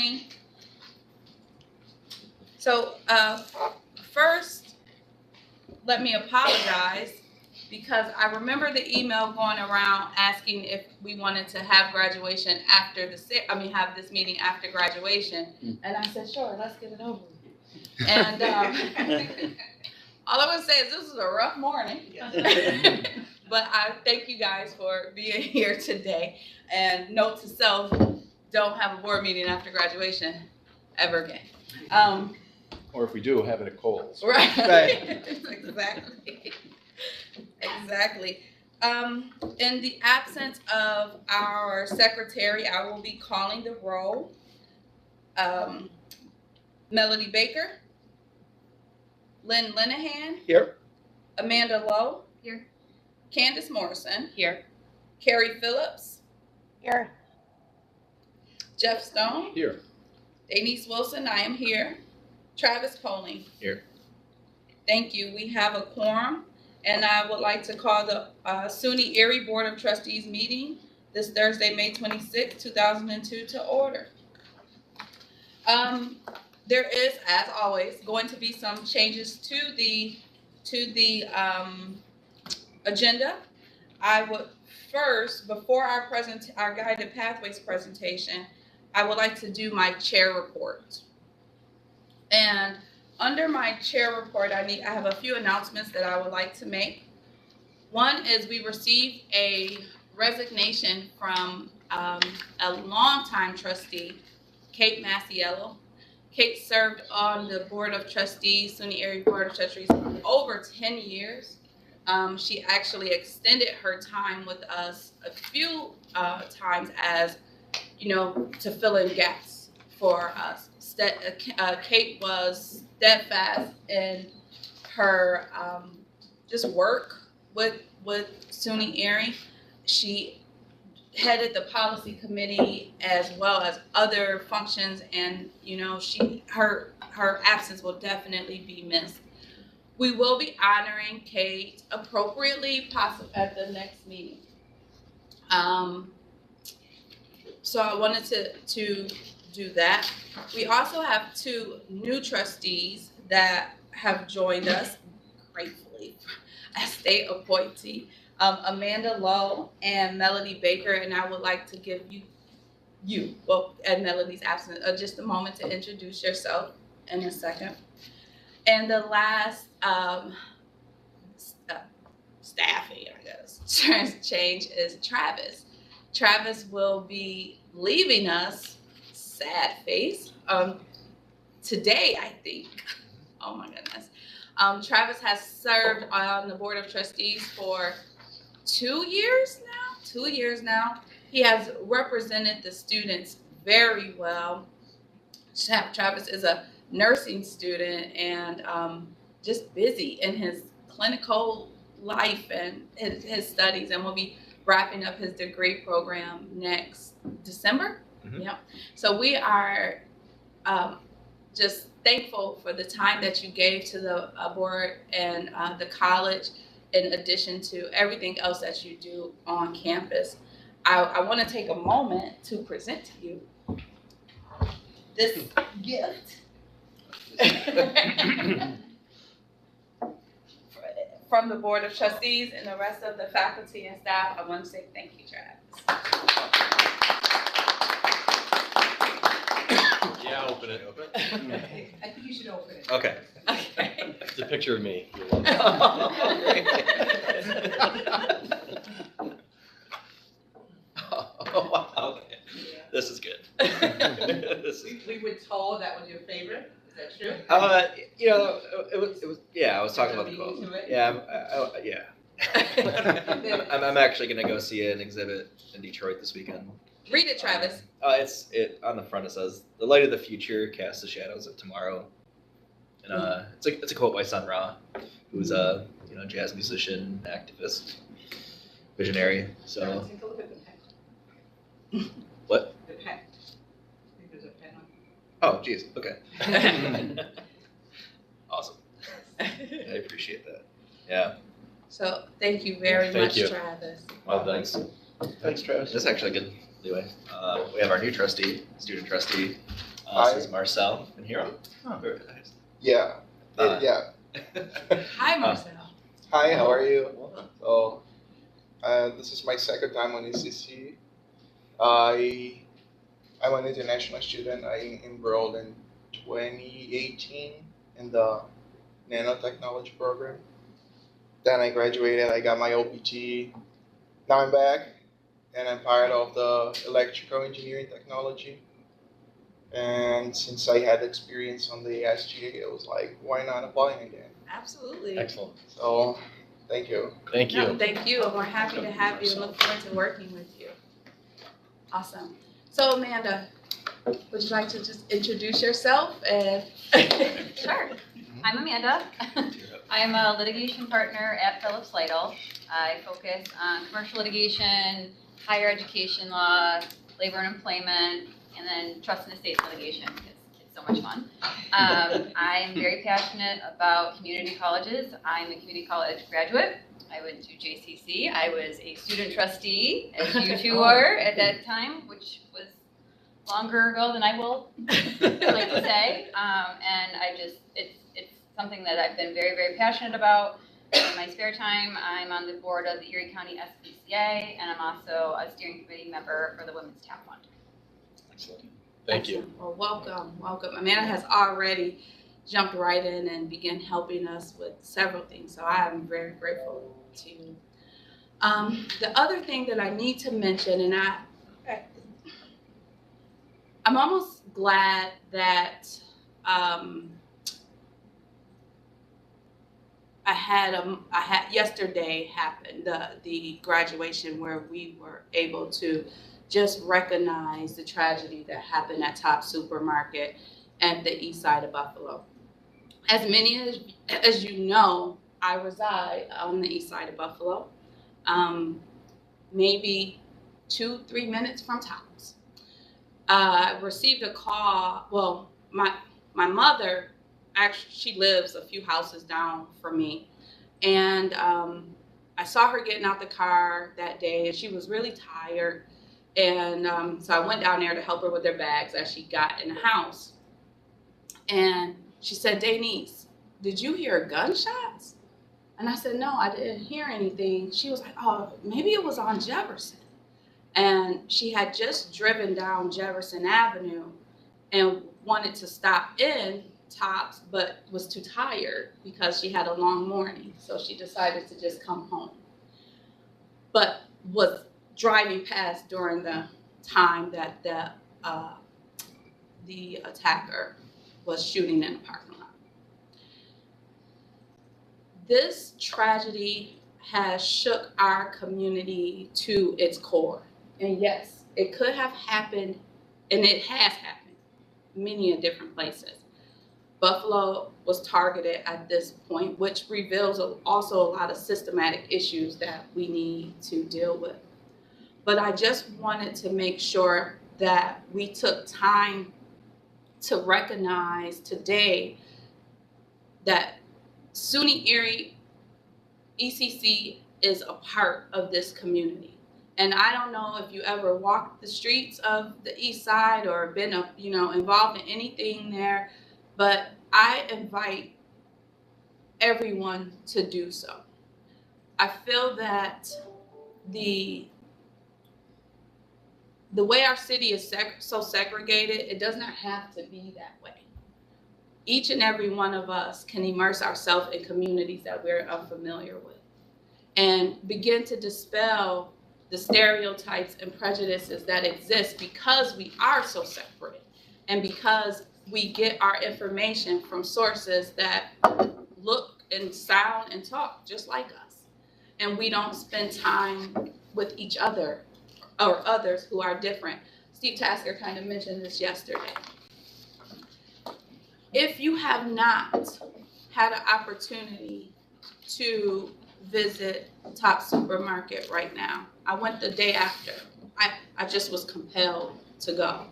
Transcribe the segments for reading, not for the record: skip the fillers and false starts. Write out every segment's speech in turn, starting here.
morning. So first, let me apologize because I remember the email going around asking if we wanted to have graduation after have this meeting after graduation. And I said, sure, let's get it over with. And all I'm going to say is this was a rough morning. But I thank you guys for being here today. And note to self, don't have a board meeting after graduation ever again. Or if we do, have it at Kohl's. Right. Exactly. Exactly. In the absence of our secretary, I will be calling the roll. Melody Baker. Lynn Linehan. Here. Amanda Lowe. Here. Candace Morrison. Here. Carrie Phillips. Here. Jeff Stone. Here. Denise Wilson, I am here. Travis Poling. Here. Thank you. We have a quorum, and I would like to call the SUNY Erie Board of Trustees meeting this Thursday, May 26, 2002 to order. There is, as always, going to be some changes to the agenda. I would first, before our guided pathways presentation, I would like to do my chair report. And under my chair report, I have a few announcements that I would like to make. One is we received a resignation from a longtime trustee, Kate Masiello. Kate served on the Board of Trustees, SUNY Erie Board of Trustees, over 10 years. She actually extended her time with us a few times as, to fill in gaps for us. Kate was steadfast in her just work with SUNY Erie. She headed the policy committee as well as other functions, and her absence will definitely be missed. We will be honoring Kate appropriately, possibly at the next meeting. So I wanted to do that. We also have two new trustees that have joined us gratefully as state appointee, Amanda Lowe and Melody Baker, and I would like to give you, at Melody's absence, just a moment to introduce yourself in a second. And the last staffing, I guess, change is Travis. Travis will be leaving us, sad face, today, I think. Oh my goodness. Travis has served on the Board of Trustees for 2 years now. He has represented the students very well. Travis is a nursing student and just busy in his clinical life and his studies, and will be wrapping up his degree program next December. Mm-hmm. Yep. So we are just thankful for the time that you gave to the board and the college, in addition to everything else that you do on campus. I want to take a moment to present to you this gift from the Board of Trustees and the rest of the faculty and staff. I want to say thank you, Travis. Yeah, open it. I think you should open it. Okay. Okay. It's a picture of me. Oh, wow. Okay. This is good. We were told that was your favorite. Is that true? It was. Yeah, I was talking about the quote. Yeah, I'm actually gonna go see an exhibit in Detroit this weekend. Read it, Travis. It's on the front. It says, "The light of the future casts the shadows of tomorrow." And it's a quote by Sun Ra, who's a jazz musician, activist, visionary. So. Take a look at the pen. What? The pen. I think there's a pen on. Oh, geez. Okay. Awesome. I appreciate that. Yeah. So thank you very Thank much, you. Travis. Well, thanks. Thanks, Travis. That's actually good. Anyway, we have our new trustee, student trustee, This is Marcel and Hero. Yeah. Yeah. Hi, Marcel. Hi, how are you? So, this is my second time on ECC. I'm an international student. I enrolled in 2018 in the nanotechnology program. Then I graduated, I got my OPT. Now I'm back, and I'm part of the electrical engineering technology. And since I had experience on the SGA, it was like, why not applying again? Absolutely. Excellent. So, thank you. Thank you. No, thank you. We're happy to have you and look forward to working with you. Awesome. So Amanda, would you like to just introduce yourself? Sure. I'm Amanda. I'm a litigation partner at Phillips Lytle. I focus on commercial litigation, higher education law, labor and employment, and then trust and estate litigation because it's so much fun. I'm very passionate about community colleges. I'm a community college graduate. I went to JCC. I was a student trustee, as you two were at that time, which was longer ago than I will like to say. And it's something that I've been very, very passionate about. In my spare time, I'm on the board of the Erie County SPCA, and I'm also a steering committee member for the Women's TAP Fund. Excellent. Thank you. Well, welcome. Amanda has already jumped right in and began helping us with several things, so I am very grateful to you. The other thing that I need to mention, and I'm almost glad that I had yesterday happened, the graduation where we were able to just recognize the tragedy that happened at Top Supermarket at the east side of Buffalo. As many as you know, I reside on the east side of Buffalo, maybe 2-3 minutes from Tops. I received a call. Well, my mother, actually, she lives a few houses down from me, and I saw her getting out the car that day, and she was really tired, and so I went down there to help her with her bags as she got in the house, and she said, "Denise, did you hear gunshots?" And I said, "No, I didn't hear anything." She was like, "Oh, maybe it was on Jefferson." And she had just driven down Jefferson Avenue and wanted to stop in Tops, but was too tired because she had a long morning. So she decided to just come home. But was driving past during the time that the attacker was shooting in the parking lot. This tragedy has shook our community to its core. And yes, it could have happened, and it has happened, many different places. Buffalo was targeted at this point, which reveals also a lot of systematic issues that we need to deal with. But I just wanted to make sure that we took time to recognize today that SUNY Erie ECC is a part of this community. And I don't know if you ever walked the streets of the east side or been involved in anything there, but I invite everyone to do so. I feel that the way our city is so segregated, it does not have to be that way. Each and every one of us can immerse ourselves in communities that we're unfamiliar with and begin to dispel the stereotypes and prejudices that exist because we are so separate and because we get our information from sources that look and sound and talk just like us. And we don't spend time with each other or others who are different. Steve Tasker kind of mentioned this yesterday. If you have not had an opportunity to visit Top Supermarket right now, I went the day after. I just was compelled to go,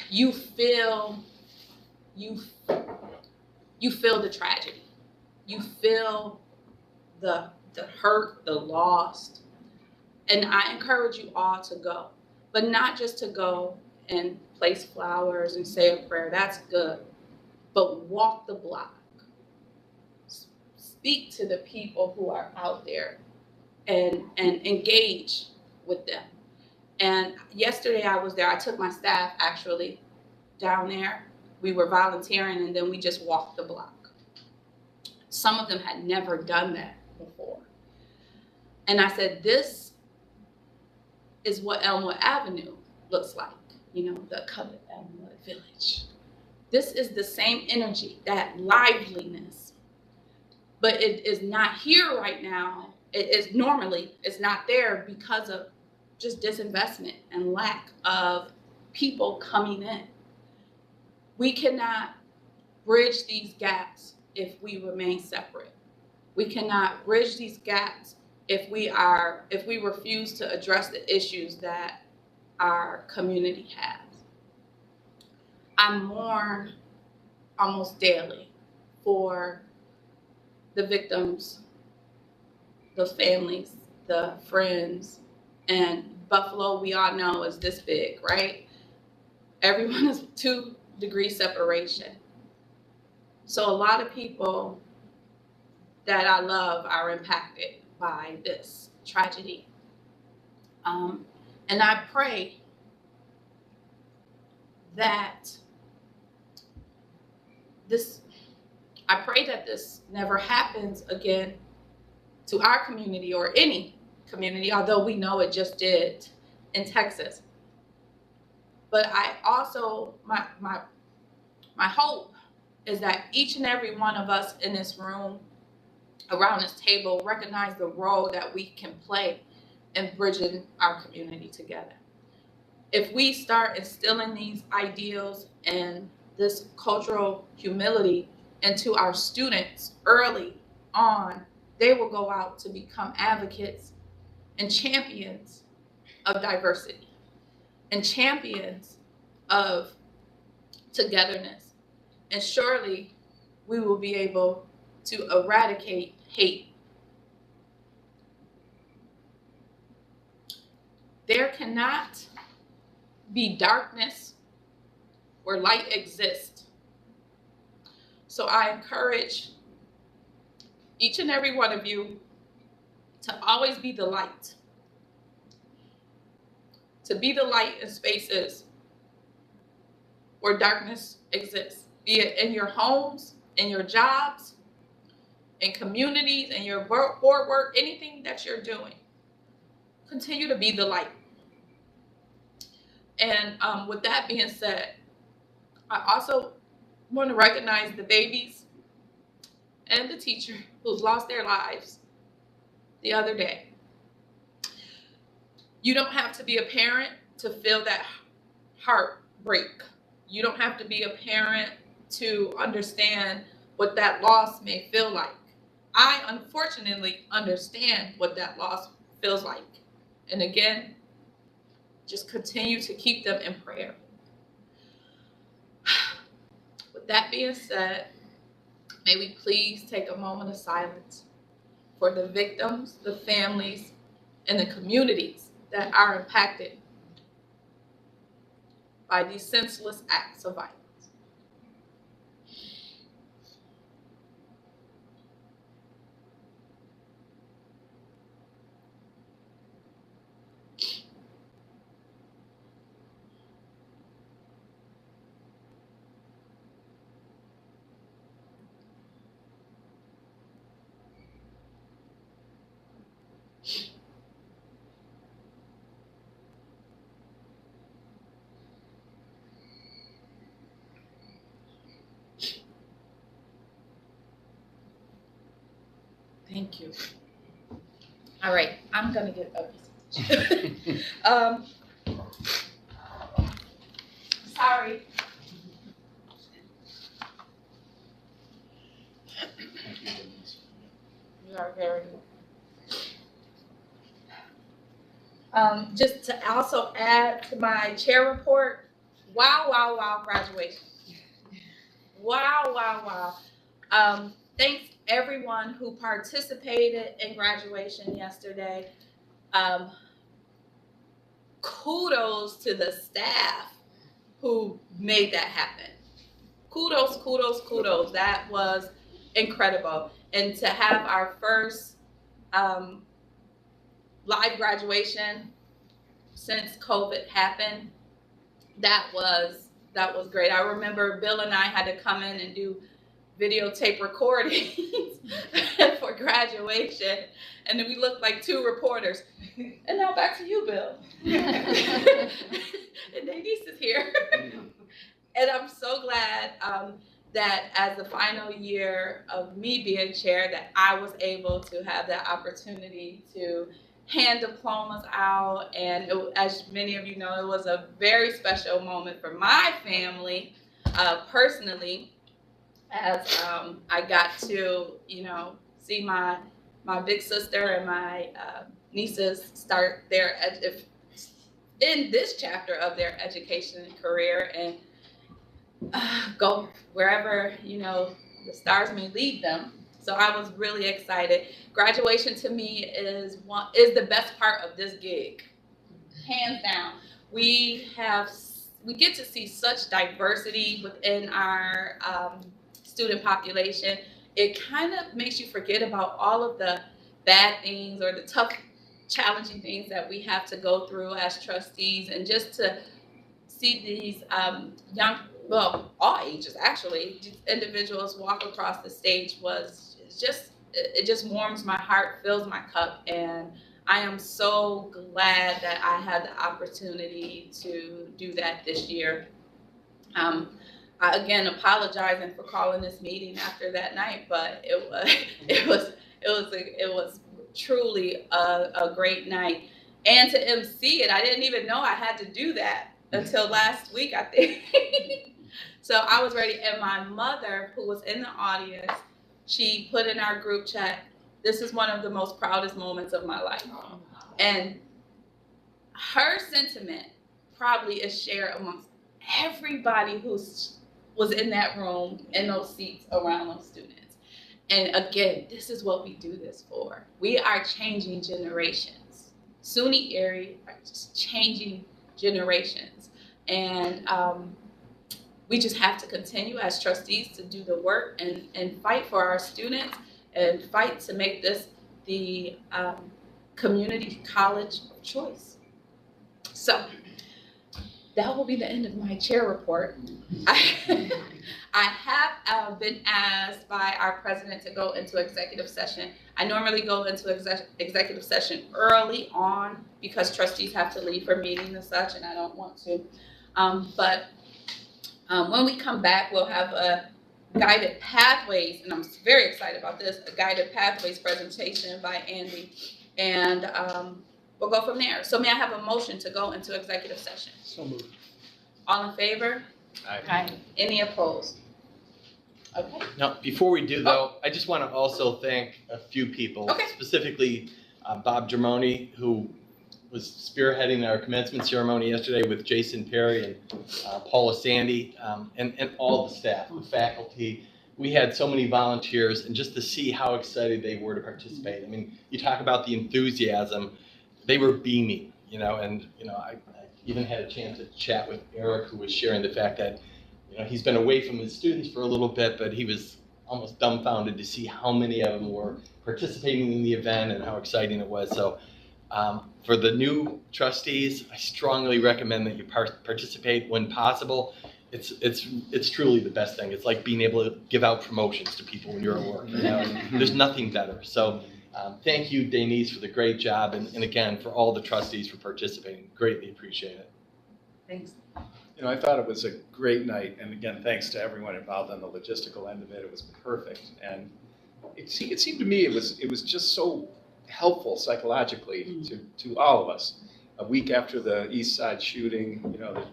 You feel the tragedy. You feel the hurt, the loss. And I encourage you all to go, but not just to go and place flowers and say a prayer. That's good. But walk the block. Speak to the people who are out there and engage with them. And yesterday I was there. I took my staff actually down there. We were volunteering, and then we just walked the block. Some of them had never done that before. And I said, this is what Elmwood Avenue looks like, you know, the covered Elmwood Village. This is the same energy, that liveliness, but it is not here right now. It is normally, it's not there because of just disinvestment and lack of people coming in. We cannot bridge these gaps if we remain separate. We cannot bridge these gaps if we refuse to address the issues that our community has. I mourn almost daily for the victims, the families, the friends, and Buffalo, we all know, is this big, right? Everyone is 2 degrees separation. So a lot of people that I love are impacted by this tragedy. And I pray that this never happens again to our community or any community, although we know it just did in Texas. But I also, my hope is that each and every one of us in this room, around this table, recognize the role that we can play in bridging our community together. If we start instilling these ideals and this cultural humility into our students early on, they will go out to become advocates and champions of diversity and champions of togetherness. And surely we will be able to eradicate hate. There cannot be darkness where light exists. So I encourage each and every one of you to always be the light. To be the light in spaces where darkness exists, be it in your homes, in your jobs, in communities, in your board work, anything that you're doing. Continue to be the light. And with that being said, I also want to recognize the babies and the teacher who's lost their lives the other day. You don't have to be a parent to feel that heartbreak. You don't have to be a parent to understand what that loss may feel like. I unfortunately understand what that loss feels like. And again, just continue to keep them in prayer. With that being said, may we please take a moment of silence for the victims, the families, and the communities that are impacted by these senseless acts of violence. Thank you. All right, I'm gonna get a sorry. You are very. Just to also add to my chair report, wow, graduation. Wow. Thanks everyone who participated in graduation yesterday. Kudos to the staff who made that happen. Kudos, kudos, kudos. That was incredible. And to have our first live graduation since COVID happened, that was great. I remember Bill and I had to come in and do videotape recordings for graduation, and then we looked like two reporters. And now back to you, Bill. And Denise is here. And I'm so glad that as the final year of me being chair, that I was able to have that opportunity to hand diplomas out. And as many of you know, it was a very special moment for my family personally, as I got to, see my big sister and my nieces start in this chapter of their education and career, and go wherever, the stars may lead them. So I was really excited. Graduation to me is the best part of this gig, hands down. We get to see such diversity within our student population. It kind of makes you forget about all of the bad things or the tough, challenging things that we have to go through as trustees, and just to see these young, well, all ages actually, individuals walk across the stage it just warms my heart, fills my cup, and I am so glad that I had the opportunity to do that this year. I again apologizing for calling this meeting after that night, but it was truly a great night. And to MC it, I didn't even know I had to do that until last week, I think. So I was ready, and my mother, who was in the audience, she put in our group chat, "This is one of the most proudest moments of my life." And her sentiment probably is shared amongst everybody who was in that room, in those seats around those students. And again, this is what we do this for. We are changing generations. SUNY Erie are just changing generations. And we just have to continue as trustees to do the work and fight for our students, and fight to make this the community college of choice. So that will be the end of my chair report. I have been asked by our president to go into executive session. I normally go into executive session early on because trustees have to leave for meetings and such, and I don't want to. But when we come back, we'll have a guided pathways, and I'm very excited about this, a guided pathways presentation by Andy, and we'll go from there. So may I have a motion to go into executive session? So moved. All in favor? Aye. Any opposed? Okay. Now, before we do though, I just want to also thank a few people, Okay. specifically Bob Germoni, who was spearheading our commencement ceremony yesterday with Jason Perry and Paula Sandy, and all the staff, the faculty. We had so many volunteers, and just to see how excited they were to participate. I mean, you talk about the enthusiasm, they were beaming, and I even had a chance to chat with Eric, who was sharing the fact that, he's been away from his students for a little bit, but he was almost dumbfounded to see how many of them were participating in the event and how exciting it was. So for the new trustees, I strongly recommend that you participate when possible. It's truly the best thing. It's like being able to give out promotions to people when you're at work. There's nothing better. So thank you, Denise, for the great job, and again, for all the trustees for participating. Greatly appreciate it. Thanks. I thought it was a great night, and again, thanks to everyone involved on the logistical end of it. It was perfect, and it seemed to me it was just so helpful psychologically to all of us. A week after the East Side shooting,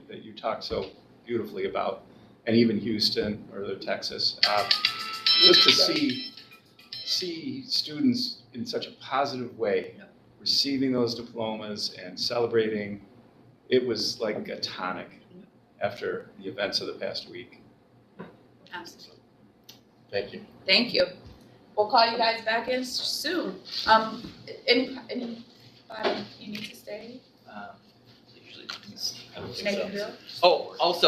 that you talked so beautifully about, and even Houston or Texas, just to see students in such a positive way receiving those diplomas and celebrating, it was like a tonic after the events of the past week. Absolutely. Thank you. Thank you. We'll call you guys back in soon. Anybody you need to stay? Usually, I don't think Maybe so. Bill? Oh, also,